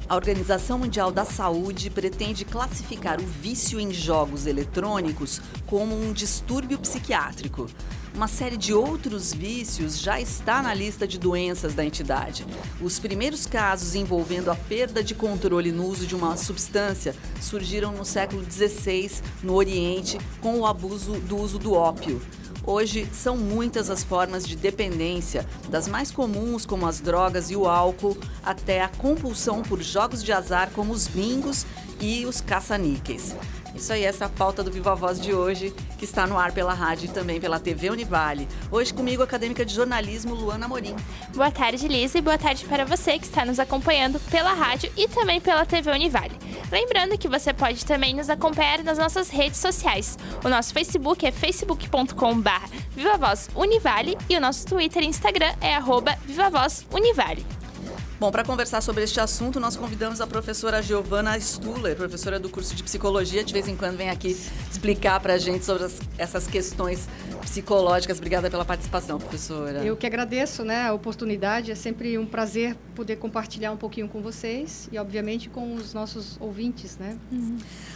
A Organização Mundial da Saúde pretende classificar o vício em jogos eletrônicos como um distúrbio psiquiátrico. Uma série de outros vícios já está na lista de doenças da entidade. Os primeiros casos envolvendo a perda de controle no uso de uma substância surgiram no século XVI, no Oriente, com o abuso do uso do ópio. Hoje, são muitas as formas de dependência, das mais comuns, como as drogas e o álcool, até a compulsão por jogos de azar, como os bingos e os caça-níqueis. Isso aí, essa é a pauta do Viva Voz de hoje, que está no ar pela rádio e também pela TV Univale. Hoje comigo, a acadêmica de jornalismo, Luana Amorim. Boa tarde, Lisa, e boa tarde para você que está nos acompanhando pela rádio e também pela TV Univale. Lembrando que você pode também nos acompanhar nas nossas redes sociais. O nosso Facebook é facebook.com/VivaVozUnivale e o nosso Twitter e Instagram é @VivaVozUnivale. Bom, para conversar sobre este assunto, nós convidamos a professora Giovana Stuller, professora do curso de Psicologia. De vez em quando vem aqui explicar para a gente sobre essas questões psicológicas. Obrigada pela participação, professora. Eu que agradeço, a oportunidade. É sempre um prazer poder compartilhar um pouquinho com vocês e, obviamente, com os nossos ouvintes,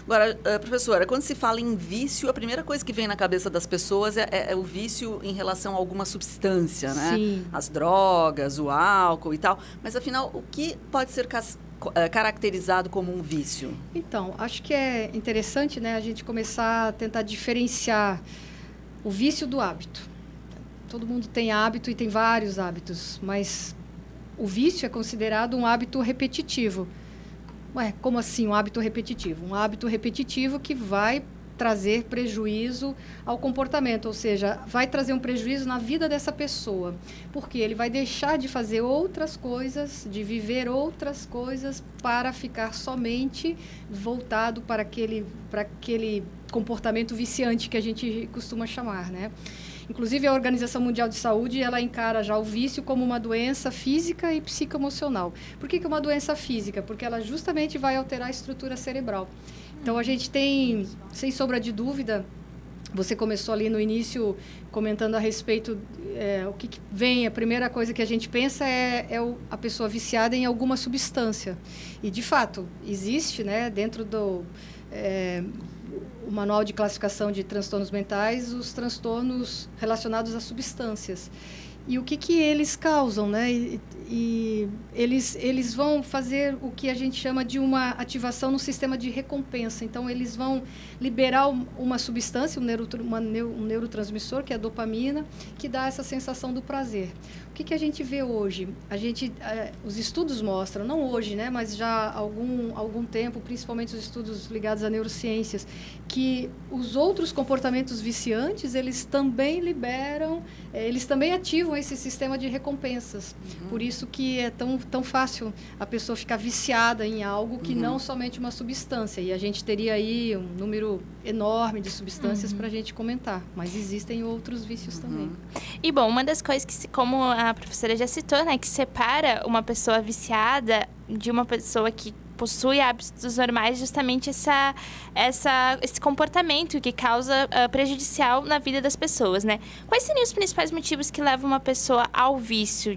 Agora, professora, quando se fala em vício, a primeira coisa que vem na cabeça das pessoas é o vício em relação a alguma substância, né? Sim. As drogas, o álcool e tal. Mas, afinal, o que pode ser caracterizado como um vício? Então, acho que é interessante, a gente começar a tentar diferenciar o vício do hábito. Todo mundo tem hábito e tem vários hábitos, mas o vício é considerado um hábito repetitivo. Ué, como assim um hábito repetitivo? Um hábito repetitivo que vai trazer prejuízo ao comportamento, ou seja, vai trazer um prejuízo na vida dessa pessoa, porque ele vai deixar de fazer outras coisas, de viver outras coisas para ficar somente voltado para aquele comportamento viciante que a gente costuma chamar, Inclusive, a Organização Mundial de Saúde, ela encara já o vício como uma doença física e psicoemocional. Por que uma doença física? Porque ela justamente vai alterar a estrutura cerebral. Então, a gente tem, sem sombra de dúvida, você começou ali no início comentando a respeito, o que vem, a primeira coisa que a gente pensa é a pessoa viciada em alguma substância. E, de fato, existe, dentro do o Manual de Classificação de Transtornos Mentais, os transtornos relacionados a substâncias. E o que eles causam, E eles vão fazer o que a gente chama de uma ativação no sistema de recompensa. Então, eles vão liberar uma substância, um neurotransmissor, que é a dopamina, que dá essa sensação do prazer. O que a gente vê hoje? Os estudos mostram, não hoje, mas já há algum tempo, principalmente os estudos ligados a neurociências, que os outros comportamentos viciantes, eles também liberam, eles também ativam esse sistema de recompensas. Por isso que é tão fácil a pessoa ficar viciada em algo que não somente uma substância. E a gente teria aí um número enorme de substâncias para a gente comentar. Mas existem outros vícios também. E, bom, uma das coisas que, como a professora já citou, que separa uma pessoa viciada de uma pessoa que possui hábitos normais, justamente esse comportamento que causa prejudicial na vida das pessoas, Quais seriam os principais motivos que levam uma pessoa ao vício,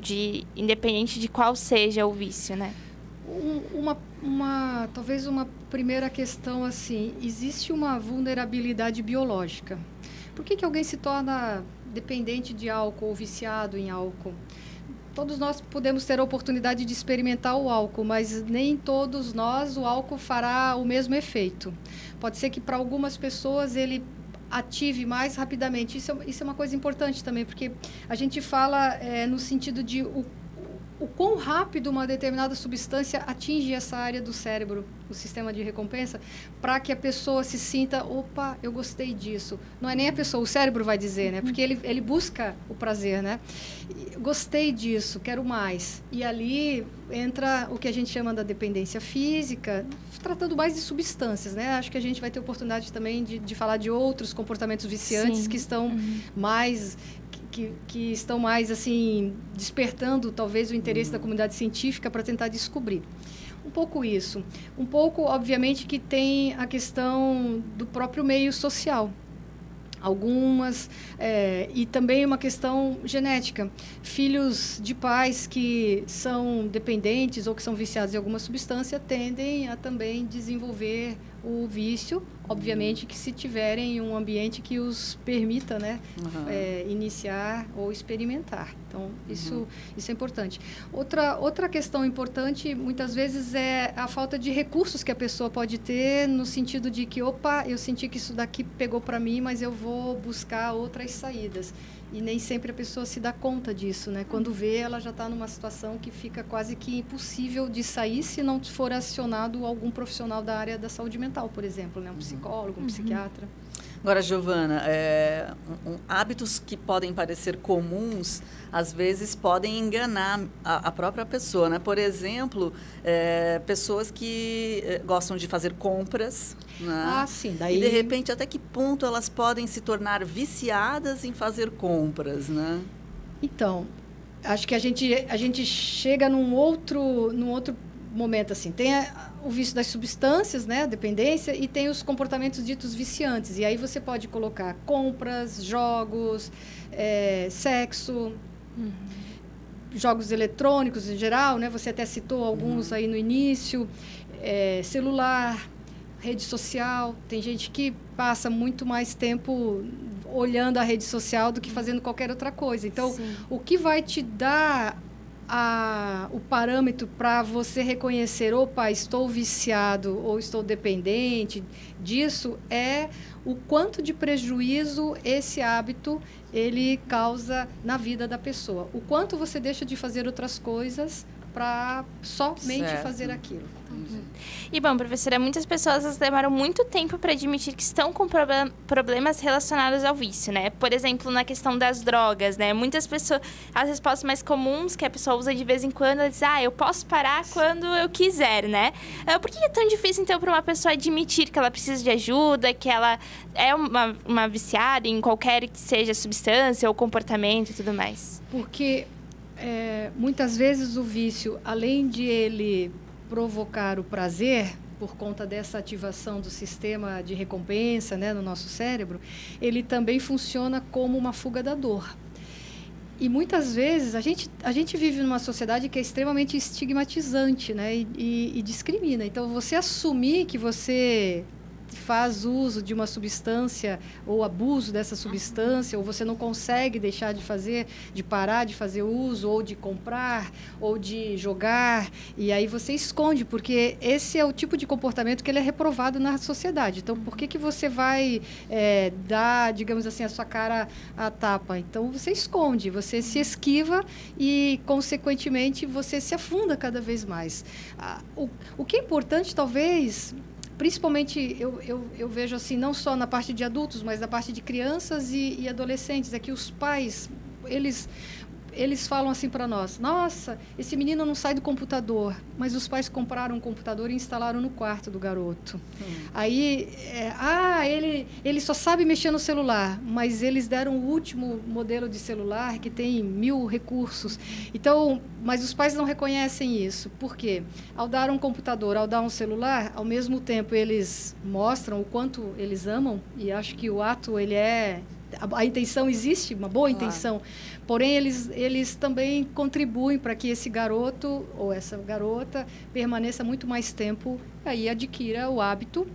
independente de qual seja o vício, Talvez uma primeira questão, existe uma vulnerabilidade biológica. Por que alguém se torna dependente de álcool ou viciado em álcool? Todos nós podemos ter a oportunidade de experimentar o álcool, mas nem todos nós o álcool fará o mesmo efeito. Pode ser que para algumas pessoas ele ative mais rapidamente. Isso é uma coisa importante também, porque a gente fala no sentido de o quão rápido uma determinada substância atinge essa área do cérebro, o sistema de recompensa, para que a pessoa se sinta, opa, eu gostei disso. Não é nem a pessoa, o cérebro vai dizer, Porque ele busca o prazer, Gostei disso, quero mais. E ali entra o que a gente chama da dependência física, tratando mais de substâncias, Acho que a gente vai ter oportunidade também de falar de outros comportamentos viciantes que estão mais... Que estão mais, despertando, talvez, o interesse da comunidade científica para tentar descobrir. Um pouco isso. Um pouco, obviamente, que tem a questão do próprio meio social. Algumas, e também uma questão genética. Filhos de pais que são dependentes ou que são viciados em alguma substância tendem a também desenvolver o vício, obviamente que se tiverem um ambiente que os permita, né, iniciar ou experimentar. Então, isso é importante. Outra questão importante, muitas vezes, é a falta de recursos que a pessoa pode ter, no sentido de que, opa, eu senti que isso daqui pegou para mim, mas eu vou buscar outras saídas. E nem sempre a pessoa se dá conta disso, né? Quando vê, ela já está numa situação que fica quase que impossível de sair se não for acionado algum profissional da área da saúde mental, por exemplo, né? Um psicólogo, um psiquiatra. Agora, Giovana, hábitos que podem parecer comuns, às vezes podem enganar a própria pessoa, né? Por exemplo, pessoas que gostam de fazer compras, né? Ah, sim. Daí... E, de repente, até que ponto elas podem se tornar viciadas em fazer compras, né? Então, acho que a gente chega num outro momento, assim. Tem o vício das substâncias, né, a dependência, e tem os comportamentos ditos viciantes. E aí você pode colocar compras, jogos, sexo, jogos eletrônicos em geral, né? Você até citou alguns aí no início, celular, rede social. Tem gente que passa muito mais tempo olhando a rede social do que fazendo qualquer outra coisa. Então, o que vai te dar o parâmetro para você reconhecer, opa, estou viciado ou estou dependente disso, é o quanto de prejuízo esse hábito ele causa na vida da pessoa. O quanto você deixa de fazer outras coisas para somente fazer aquilo. E, bom, professora, muitas pessoas demoram muito tempo para admitir que estão com problemas relacionados ao vício, né? Por exemplo, na questão das drogas, né? Muitas pessoas, as respostas mais comuns que a pessoa usa de vez em quando, ela diz, eu posso parar quando eu quiser, né? Por que é tão difícil, então, para uma pessoa admitir que ela precisa de ajuda, que ela é uma viciada em qualquer que seja substância ou comportamento e tudo mais? Porque muitas vezes o vício, além de ele provocar o prazer, por conta dessa ativação do sistema de recompensa, né, no nosso cérebro, ele também funciona como uma fuga da dor. E muitas vezes a gente vive numa sociedade que é extremamente estigmatizante, né, e discrimina. Então, você assumir que você faz uso de uma substância ou abuso dessa substância, ou você não consegue deixar de parar de fazer uso, ou de comprar, ou de jogar, e aí você esconde, porque esse é o tipo de comportamento que ele é reprovado na sociedade. Então, por que você vai dar, digamos assim, a sua cara à tapa? Então, você esconde, você se esquiva e, consequentemente, você se afunda cada vez mais. O que é importante, talvez... Principalmente, eu vejo assim, não só na parte de adultos, mas na parte de crianças e adolescentes, é que os pais, eles falam assim para nós, nossa, esse menino não sai do computador, mas os pais compraram um computador e instalaram no quarto do garoto. Aí, ele só sabe mexer no celular, mas eles deram o último modelo de celular que tem 1000 recursos. Então, mas os pais não reconhecem isso. Por quê? Ao dar um computador, ao dar um celular, ao mesmo tempo eles mostram o quanto eles amam, e acho que o ato, a intenção existe, uma boa intenção, porém eles também contribuem para que esse garoto ou essa garota permaneça muito mais tempo, aí adquira o hábito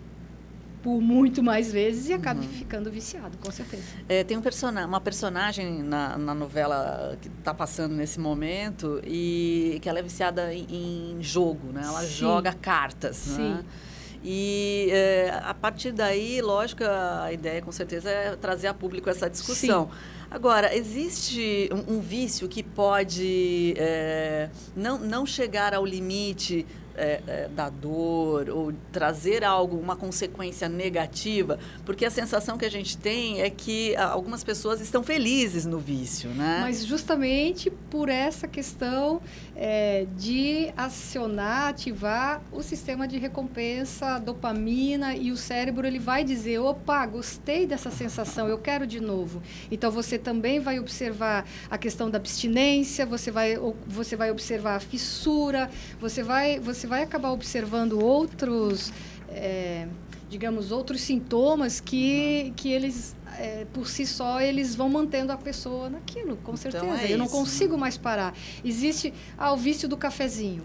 por muito mais vezes e acabe ficando viciado, com certeza. Tem uma personagem na novela que está passando nesse momento e que ela é viciada em jogo, né? Ela joga cartas, né? E a partir daí, lógico, a ideia com certeza é trazer a público essa discussão. Agora, existe um vício que pode não chegar ao limite da dor ou trazer uma consequência negativa, porque a sensação que a gente tem é que algumas pessoas estão felizes no vício, né? Mas justamente por essa questão de ativar o sistema de recompensa, a dopamina, e o cérebro ele vai dizer, opa, gostei dessa sensação, eu quero de novo. Então, você também vai observar a questão da abstinência, você vai observar a fissura, você vai acabar observando outros, digamos, outros sintomas que por si só, eles vão mantendo a pessoa naquilo, com certeza. Eu não consigo mais parar. Existe o vício do cafezinho.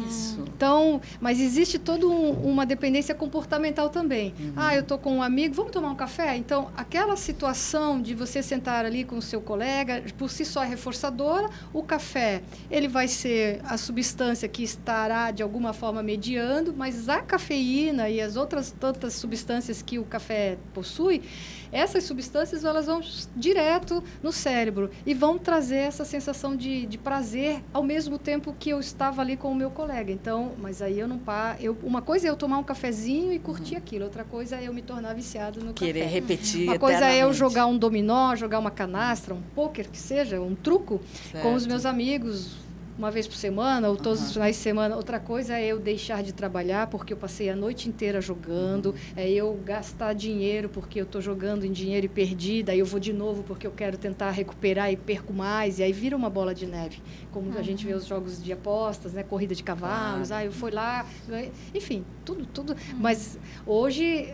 Isso. Então, mas existe toda uma dependência comportamental também. Eu estou com um amigo, vamos tomar um café? Então, aquela situação de você sentar ali com o seu colega, por si só é reforçadora. O café, ele vai ser a substância que estará, de alguma forma, mediando, mas a cafeína e as outras tantas substâncias que o café possui, essas substâncias elas vão direto no cérebro e vão trazer essa sensação de prazer ao mesmo tempo que eu estava ali com o meu colega. Então, mas aí eu não paro. Uma coisa é eu tomar um cafezinho e curtir aquilo, outra coisa é eu me tornar viciado no café. Querer repetir Uma coisa é eu jogar um dominó, jogar uma canastra, um pôquer que seja, um truco com os meus amigos, uma vez por semana ou todos os finais de semana. Outra coisa é eu deixar de trabalhar porque eu passei a noite inteira jogando, é eu gastar dinheiro porque eu estou jogando em dinheiro e perdi, daí eu vou de novo porque eu quero tentar recuperar e perco mais, e aí vira uma bola de neve, como a gente vê os jogos de apostas, né, corrida de cavalos, eu fui lá, enfim, tudo. Mas hoje,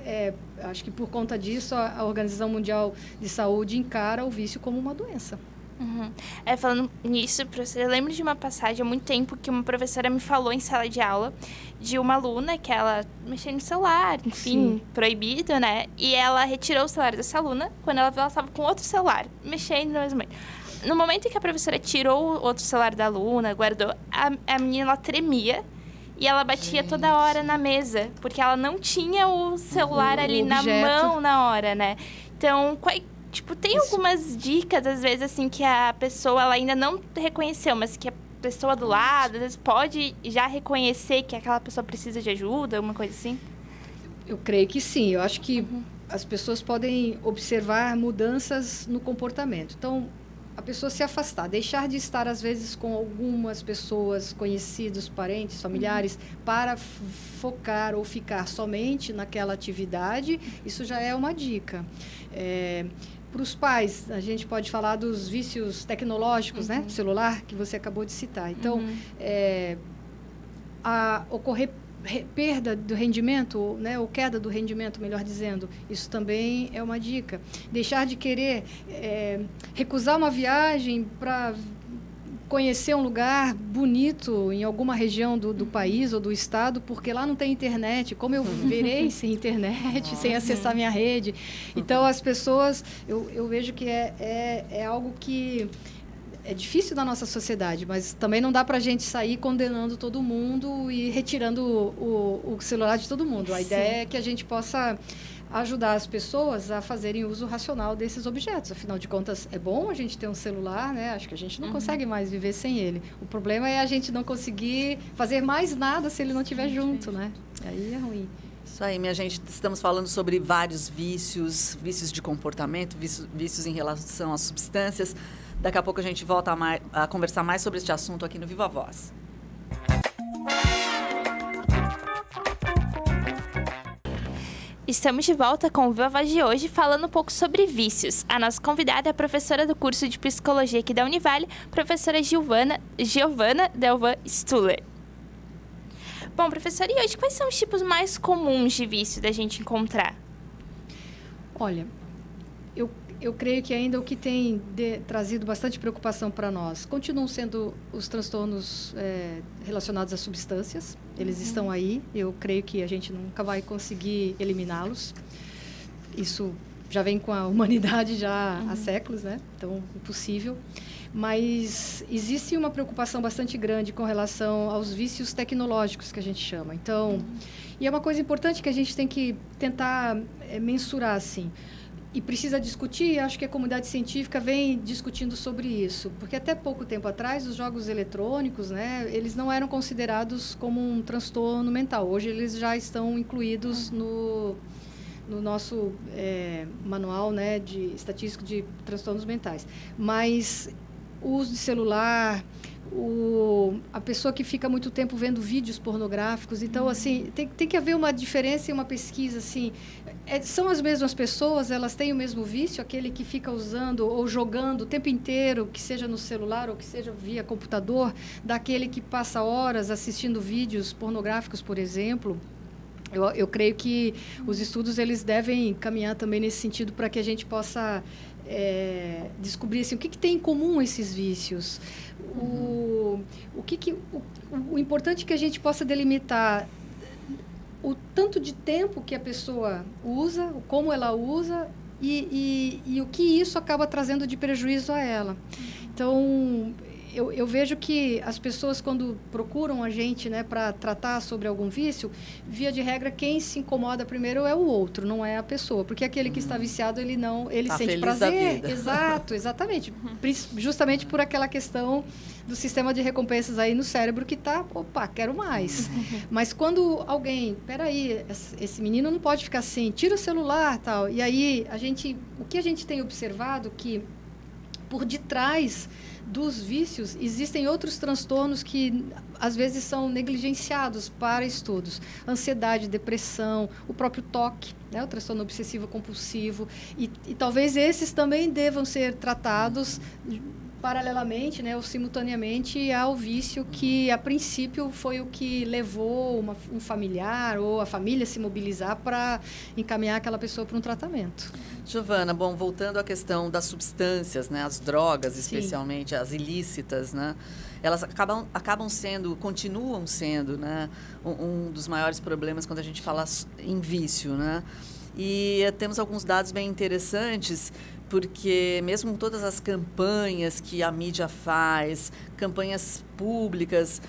acho que por conta disso, a Organização Mundial de Saúde encara o vício como uma doença. Falando nisso, professora, eu lembro de uma passagem há muito tempo que uma professora me falou em sala de aula de uma aluna que ela mexia no celular, enfim, proibido, né? E ela retirou o celular dessa aluna quando ela viu ela estava com outro celular, mexendo no mesmo momento. No momento em que a professora tirou o outro celular da aluna, guardou, a menina ela tremia e ela batia toda hora na mesa, porque ela não tinha o celular ali na mão na hora, né? Então, tem algumas dicas, às vezes, assim, que a pessoa ela ainda não reconheceu, mas que a pessoa do lado, às vezes, pode já reconhecer que aquela pessoa precisa de ajuda, alguma coisa assim? Eu creio que sim. Eu acho que as pessoas podem observar mudanças no comportamento. Então, a pessoa se afastar, deixar de estar, às vezes, com algumas pessoas, conhecidos, parentes, familiares, para focar ou ficar somente naquela atividade, isso já é uma dica. Para os pais, a gente pode falar dos vícios tecnológicos, né? Celular, que você acabou de citar. Então, ocorrer perda do rendimento, né? Ou queda do rendimento, melhor dizendo, isso também é uma dica. Deixar de querer recusar uma viagem para conhecer um lugar bonito em alguma região do país ou do estado, porque lá não tem internet. Como eu verei sem internet, sem acessar minha rede? Então, as pessoas, eu vejo que é algo que é difícil na nossa sociedade, mas também não dá para a gente sair condenando todo mundo e retirando o celular de todo mundo. A ideia é que a gente possa ajudar as pessoas a fazerem uso racional desses objetos. Afinal de contas, é bom a gente ter um celular, né? Acho que a gente não consegue mais viver sem ele. O problema é a gente não conseguir fazer mais nada se ele não estiver junto, né? Aí é ruim. Isso aí, minha gente. Estamos falando sobre vários vícios de comportamento, vícios em relação às substâncias. Daqui a pouco a gente volta a conversar mais sobre este assunto aqui no Viva Voz. Estamos de volta com o Viva Voz de hoje, falando um pouco sobre vícios. A nossa convidada é a professora do curso de Psicologia aqui da Univale, professora Giovana Delvan Stuller. Bom, professora, e hoje quais são os tipos mais comuns de vício da gente encontrar? Olha, eu creio que ainda o que tem trazido bastante preocupação para nós continuam sendo os transtornos relacionados às substâncias. Eles estão aí. Eu creio que a gente nunca vai conseguir eliminá-los. Isso já vem com a humanidade já há séculos, né? Então, impossível. Mas existe uma preocupação bastante grande com relação aos vícios tecnológicos, que a gente chama. Então, e é uma coisa importante que a gente tem que tentar mensurar, assim. E precisa discutir, e acho que a comunidade científica vem discutindo sobre isso, porque até pouco tempo atrás os jogos eletrônicos, né, eles não eram considerados como um transtorno mental. Hoje eles já estão incluídos no nosso manual, né, de estatístico de transtornos mentais. Mas o uso de celular, a pessoa que fica muito tempo vendo vídeos pornográficos, então assim tem que haver uma diferença e uma pesquisa, assim, são as mesmas pessoas, elas têm o mesmo vício, aquele que fica usando ou jogando o tempo inteiro, que seja no celular ou que seja via computador, daquele que passa horas assistindo vídeos pornográficos, por exemplo. Eu creio que os estudos eles devem caminhar também nesse sentido para que a gente possa descobrir assim, o que tem em comum esses vícios. O importante é que a gente possa delimitar o tanto de tempo que a pessoa usa, como ela usa e o que isso acaba trazendo de prejuízo a ela. Então, eu vejo que as pessoas, quando procuram a gente, né, para tratar sobre algum vício, via de regra, quem se incomoda primeiro é o outro, não é a pessoa. Porque aquele que está viciado, ele tá sente feliz prazer. da vida. Exato, exatamente. Justamente por aquela questão do sistema de recompensas aí no cérebro que está, opa, quero mais. Mas quando alguém, peraí, esse menino não pode ficar assim, tira o celular, tal. E aí, o que a gente tem observado que por detrás dos vícios, existem outros transtornos que, às vezes, são negligenciados para estudos. Ansiedade, depressão, o próprio TOC, né, o transtorno obsessivo-compulsivo. E talvez esses também devam ser tratados paralelamente, né, ou simultaneamente ao vício que, a princípio, foi o que levou um familiar ou a família se mobilizar para encaminhar aquela pessoa para um tratamento. Giovana, bom, voltando à questão das substâncias, né, as drogas, especialmente, Sim. as ilícitas, né, elas continuam sendo, né, um dos maiores problemas quando a gente fala em vício, né, e temos alguns dados bem interessantes, porque mesmo todas as campanhas que a mídia faz, campanhas públicas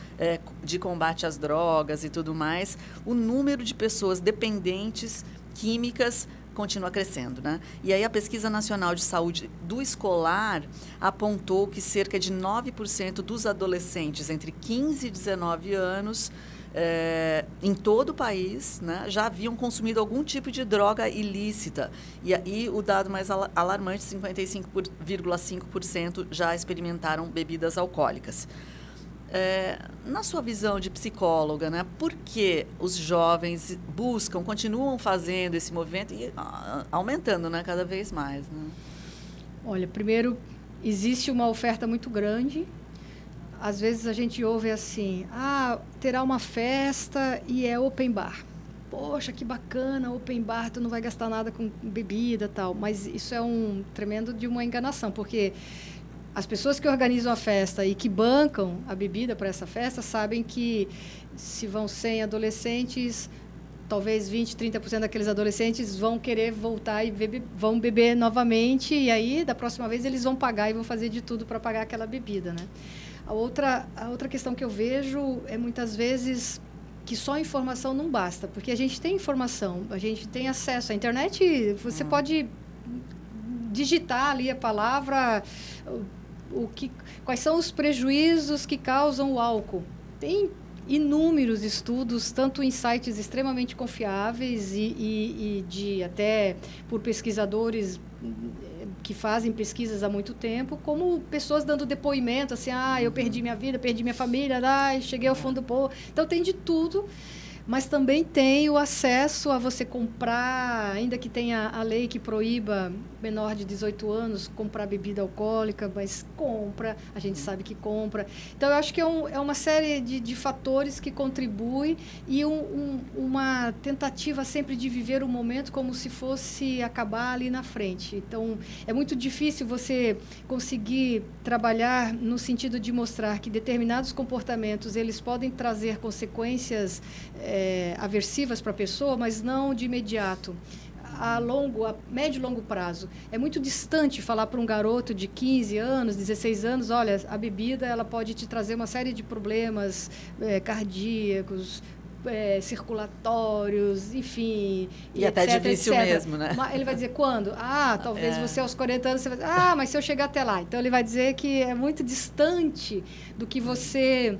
de combate às drogas e tudo mais, o número de pessoas dependentes químicas continua crescendo, né? E aí a Pesquisa Nacional de Saúde do Escolar apontou que cerca de 9% dos adolescentes entre 15 e 19 anos em todo o país, né, já haviam consumido algum tipo de droga ilícita. E aí o dado mais alarmante, 55,5% já experimentaram bebidas alcoólicas. Na sua visão de psicóloga, né, por que os jovens continuam fazendo esse movimento e aumentando, né, cada vez mais? Né? Olha, primeiro, existe uma oferta muito grande. Às vezes a gente ouve assim, terá uma festa e é open bar. Poxa, que bacana, open bar, tu não vai gastar nada com bebida e tal. Mas isso é um tremendo de uma enganação, porque as pessoas que organizam a festa e que bancam a bebida para essa festa sabem que se vão 100 adolescentes, talvez 20, 30% daqueles adolescentes vão querer voltar e vão beber novamente. E aí, da próxima vez, eles vão pagar e vão fazer de tudo para pagar aquela bebida, né? A outra questão que eu vejo é, muitas vezes, que só a informação não basta, porque a gente tem informação, a gente tem acesso à internet, você pode digitar ali a palavra, quais são os prejuízos que causam o álcool. Tem inúmeros estudos, tanto em sites extremamente confiáveis e até por pesquisadores que fazem pesquisas há muito tempo, como pessoas dando depoimento, assim, eu perdi minha vida, perdi minha família, cheguei ao fundo do poço. Então, tem de tudo, mas também tem o acesso a você comprar, ainda que tenha a lei que proíba menor de 18 anos comprar bebida alcoólica, mas compra, a gente sabe que compra. Então, eu acho que é uma série de fatores que contribuem e uma tentativa sempre de viver o momento como se fosse acabar ali na frente. Então, é muito difícil você conseguir trabalhar no sentido de mostrar que determinados comportamentos eles podem trazer consequências aversivas para a pessoa, mas não de imediato. A médio e longo prazo. É muito distante falar para um garoto de 15 anos, 16 anos, olha, a bebida ela pode te trazer uma série de problemas cardíacos, circulatórios, enfim. E até etc, de vício etc. mesmo, né? Ele vai dizer quando? Talvez você aos 40 anos, você vai dizer, mas se eu chegar até lá. Então, ele vai dizer que é muito distante do que você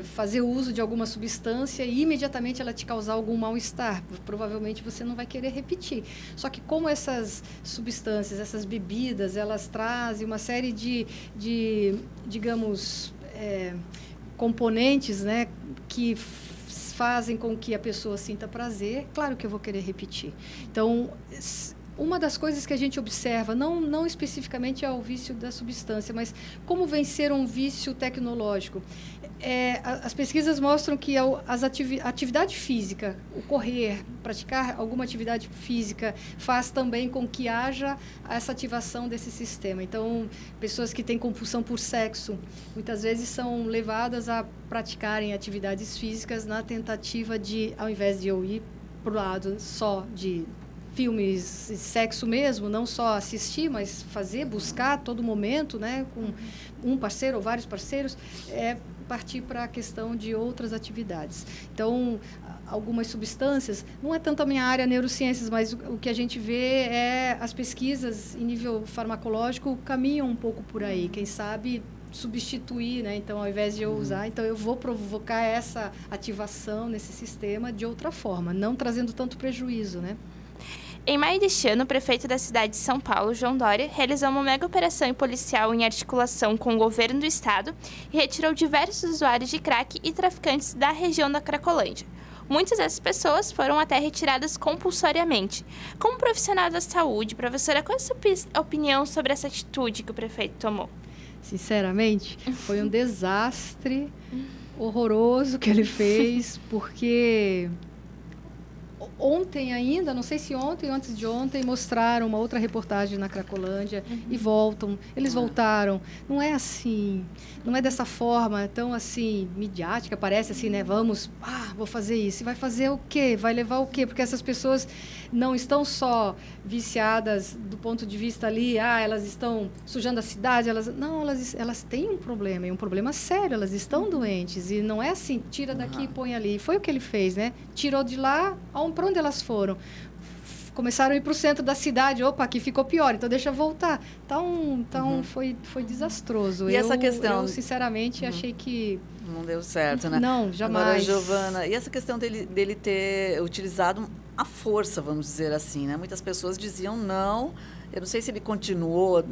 fazer uso de alguma substância e imediatamente ela te causar algum mal-estar. Provavelmente você não vai querer repetir. Só que como essas substâncias, essas bebidas, elas trazem uma série de digamos, componentes, né, que fazem com que a pessoa sinta prazer, claro que eu vou querer repetir. Então, uma das coisas que a gente observa, não especificamente é o vício da substância, mas como vencer um vício tecnológico. As pesquisas mostram que a atividade física, o correr, praticar alguma atividade física, faz também com que haja essa ativação desse sistema. Então, pessoas que têm compulsão por sexo, muitas vezes são levadas a praticarem atividades físicas na tentativa de, ao invés de eu ir para o lado só de filmes, sexo mesmo, não só assistir, mas fazer, buscar a todo momento, né, com um parceiro ou vários parceiros, partir para a questão de outras atividades. Então, algumas substâncias, não é tanto a minha área neurociências, mas o que a gente vê é as pesquisas em nível farmacológico caminham um pouco por aí, quem sabe substituir, né? Então, ao invés de eu usar, então eu vou provocar essa ativação nesse sistema de outra forma, não trazendo tanto prejuízo, né? Em maio deste ano, o prefeito da cidade de São Paulo, João Dória, realizou uma mega operação policial em articulação com o governo do estado e retirou diversos usuários de crack e traficantes da região da Cracolândia. Muitas dessas pessoas foram até retiradas compulsoriamente. Como profissional da saúde, professora, qual é a sua opinião sobre essa atitude que o prefeito tomou? Sinceramente, foi um desastre horroroso que ele fez, porque ontem ainda, não sei se ontem ou antes de ontem, mostraram uma outra reportagem na Cracolândia e voltam. Eles voltaram. Não é assim, não é dessa forma tão assim, midiática, parece assim, né? Vamos, vou fazer isso. E vai fazer o quê? Vai levar o quê? Porque essas pessoas não estão só viciadas do ponto de vista ali, elas estão sujando a cidade, elas têm um problema, e um problema sério, elas estão doentes. E não é assim, tira daqui e põe ali. Foi o que ele fez, né? Tirou de lá, para onde elas foram? Começaram a ir para o centro da cidade. Opa, aqui ficou pior, então deixa eu voltar. Então foi desastroso. E essa questão? Eu sinceramente, achei que não deu certo, né? Não, jamais. Agora, Giovana, e essa questão dele ter utilizado a força, vamos dizer assim, né? Muitas pessoas diziam não. Eu não sei se ele continuou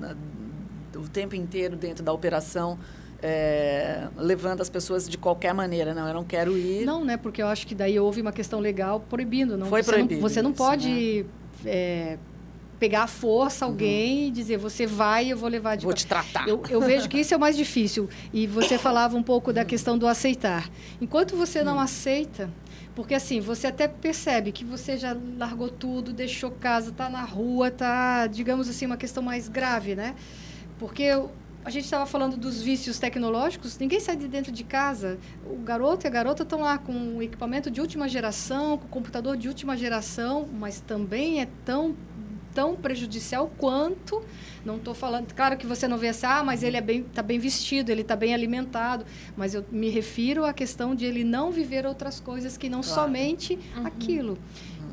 o tempo inteiro dentro da operação, levando as pessoas de qualquer maneira. Não, eu não quero ir. Não, né? Porque eu acho que daí houve uma questão legal proibindo. Não, foi proibido. Você não pode... Né? Pegar à força alguém e dizer, você vai, eu vou levar de... Vou te tratar. Eu vejo que isso é o mais difícil. E você falava um pouco da questão do aceitar. Enquanto você não aceita, porque assim, você até percebe que você já largou tudo, deixou casa, está na rua, está, digamos assim, uma questão mais grave, né? Porque a gente estava falando dos vícios tecnológicos, ninguém sai de dentro de casa. O garoto e a garota estão lá com o equipamento de última geração, com o computador de última geração, mas também é tão prejudicial quanto, não estou falando, claro que você não vê assim, mas ele está bem vestido, ele está bem alimentado, mas eu me refiro à questão de ele não viver outras coisas que não somente aquilo.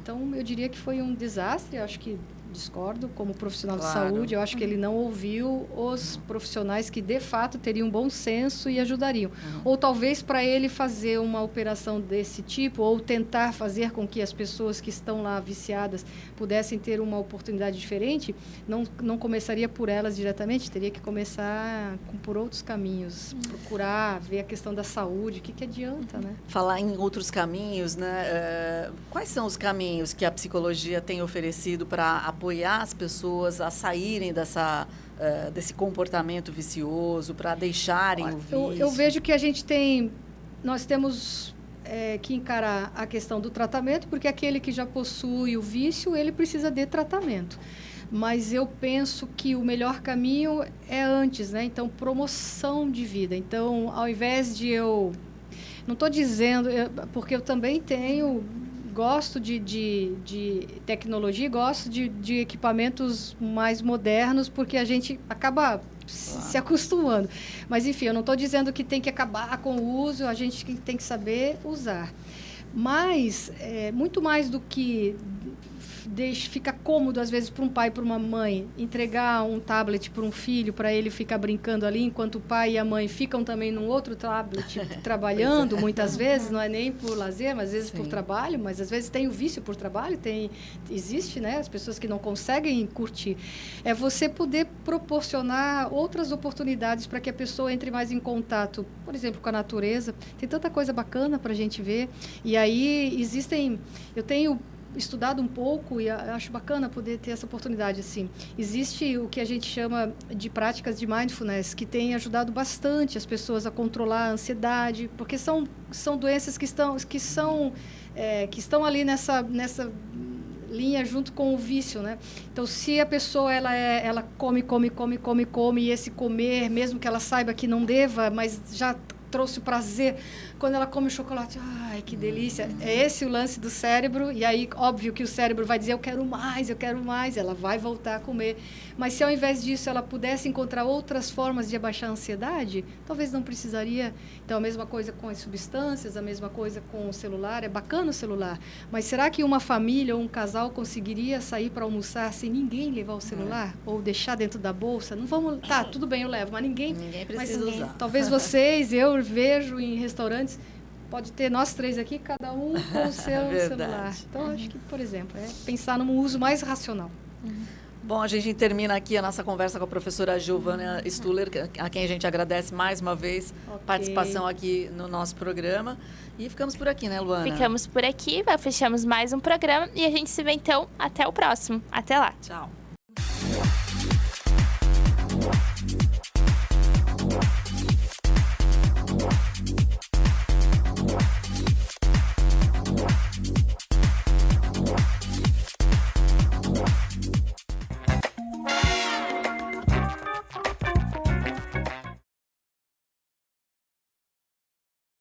Então, eu diria que foi um desastre, eu acho que discordo como profissional de saúde, eu acho que ele não ouviu os profissionais que de fato teriam bom senso e ajudariam. Ou talvez para ele fazer uma operação desse tipo, ou tentar fazer com que as pessoas que estão lá viciadas pudessem ter uma oportunidade diferente, não começaria por elas diretamente, teria que começar por outros caminhos, procurar ver a questão da saúde, o que adianta, né? Falar em outros caminhos, né? Quais são os caminhos que a psicologia tem oferecido para apoiar as pessoas a saírem desse comportamento vicioso, para deixarem o vício? Eu vejo que nós temos que encarar a questão do tratamento, porque aquele que já possui o vício, ele precisa de tratamento. Mas eu penso que o melhor caminho é antes, né? Então, promoção de vida. Então, ao invés de eu... Não estou dizendo... porque eu também gosto de tecnologia, gosto de equipamentos mais modernos, porque a gente acaba se acostumando. Mas, enfim, eu não estou dizendo que tem que acabar com o uso, a gente tem que saber usar. Mas, muito mais do que fica cômodo, às vezes, para um pai e para uma mãe entregar um tablet para um filho, para ele ficar brincando ali, enquanto o pai e a mãe ficam também num outro tablet trabalhando, muitas vezes, não é nem por lazer, mas às vezes por trabalho, mas às vezes tem o vício por trabalho, existe, né, as pessoas que não conseguem curtir. É você poder proporcionar outras oportunidades para que a pessoa entre mais em contato, por exemplo, com a natureza. Tem tanta coisa bacana para a gente ver. E aí eu tenho estudado um pouco e acho bacana poder ter essa oportunidade, assim. Existe o que a gente chama de práticas de mindfulness, que tem ajudado bastante as pessoas a controlar a ansiedade, porque são doenças que estão ali nessa linha junto com o vício, né? Então, se a pessoa ela come, e esse comer, mesmo que ela saiba que não deva, mas já trouxe o prazer, quando ela come o chocolate, ai, que delícia. É esse o lance do cérebro, e aí, óbvio que o cérebro vai dizer, eu quero mais, ela vai voltar a comer. Mas se ao invés disso ela pudesse encontrar outras formas de abaixar a ansiedade, talvez não precisaria. Então, a mesma coisa com as substâncias, a mesma coisa com o celular, é bacana o celular, mas será que uma família ou um casal conseguiria sair para almoçar sem ninguém levar o celular? Ou deixar dentro da bolsa? Não vamos, tá, tudo bem, eu levo, mas ninguém precisa usar. Talvez vocês, eu vejo em restaurantes, pode ter nós 3 aqui, cada um com o seu celular. Então, acho que, por exemplo, é pensar num uso mais racional. Bom, a gente termina aqui a nossa conversa com a professora Giovana Stuller, a quem a gente agradece mais uma vez a participação aqui no nosso programa. E ficamos por aqui, né, Luana? Ficamos por aqui, fechamos mais um programa e a gente se vê, então, até o próximo. Até lá. Tchau.